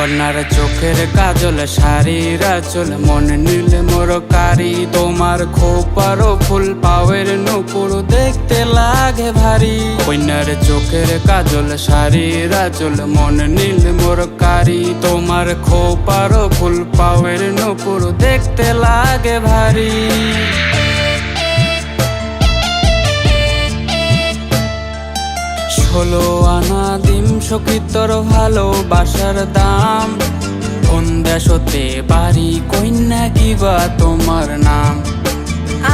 কন্যার চোখের কাজল শাড়ির আঁচল মন নীল মোর কারি তোমার খোপার ফুল পাওয়ের নুপুর দেখতে লাগে ভারী কন্যার চোখের কাজল শাড়ির আঁচল মন নীল মোর কারি তোমার খোপার ফুল পাওয়ের নুপুর দেখতে লাগে ভারী 16 আনা ডিম সখী তোর ভালোবাসার দাম কোন দেশতে বাড়ি কন্যা কিবা তোমার নাম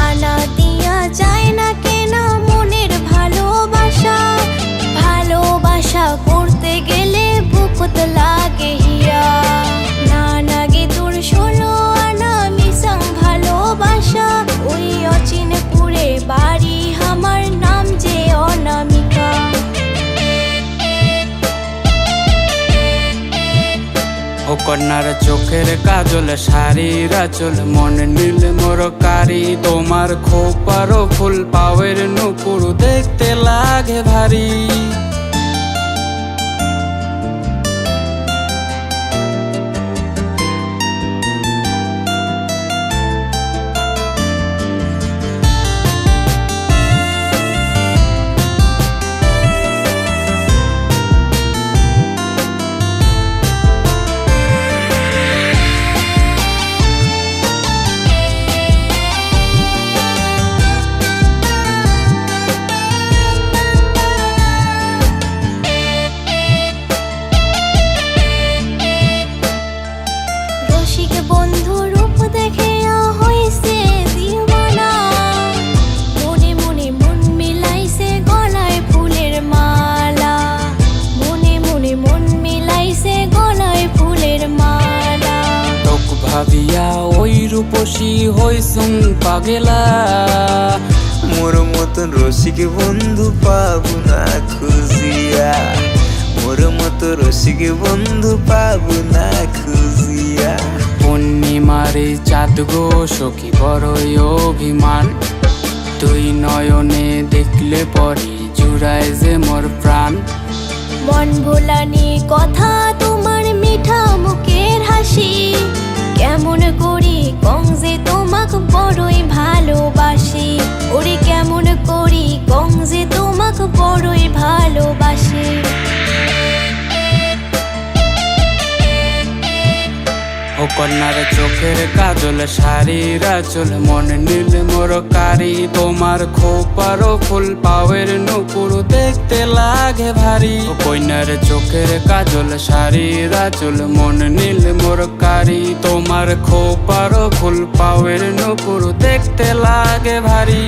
আনা দিয়া যায় না কেন মনের ভালোবাসা ভালোবাসা করতে গেলে বুকত লাগে হিয়া না নাগে তোর 16 আনা মিশং ভালোবাসা ওই অচিনপুরে বাড়ি আমার নাম যে অনামিকা ও কন্যার চোখের কাজল শাড়ির আঁচল মন নীল মোর কারি তোমার খোপার ফুল পাওয়ের নুপুর দেখতে লাগে ভারী বন্ধু রূপ দেখে হইছে দিওয়ানা মনে মনে মন মিলাইছে গলায় ফুলের মালা মনে মনে মন মিলাইছে গলায় ফুলের মালা তোক ভাবিয়া ওই রূপসী হইসুম পাগেলা মোর মতন রসিক বন্ধু পাবো না খুঁজিয়া মোর মতো রসিক বন্ধু পাবো না খুঁজিয়া পূর্ণিমারে চাঁদ গো সখী বড়ই অভিমান তুই নয়নে দেখলে পরে জুড়ায় যে মোর প্রাণ মন ভোলানি কথা তোমার মিঠা মুখের হাসি কেমন করি কং যে তোমাক বড়ই ভালোবাসি ওরে কেমন করি কং যে তোমাক বড়ই ভালোবাসি ও কন্যার চোখের কাজল শাড়ির আঁচল মন নীল মোর কারি তোমার খোপার ফুল পাওয়ের নুপুর দেখতে লাগে ভারী ও কন্যার চোখের কাজল শাড়ির আঁচল মন নীল মোর কারি তোমার খোপার ফুল পাওয়ের নুপুর দেখতে লাগে ভারী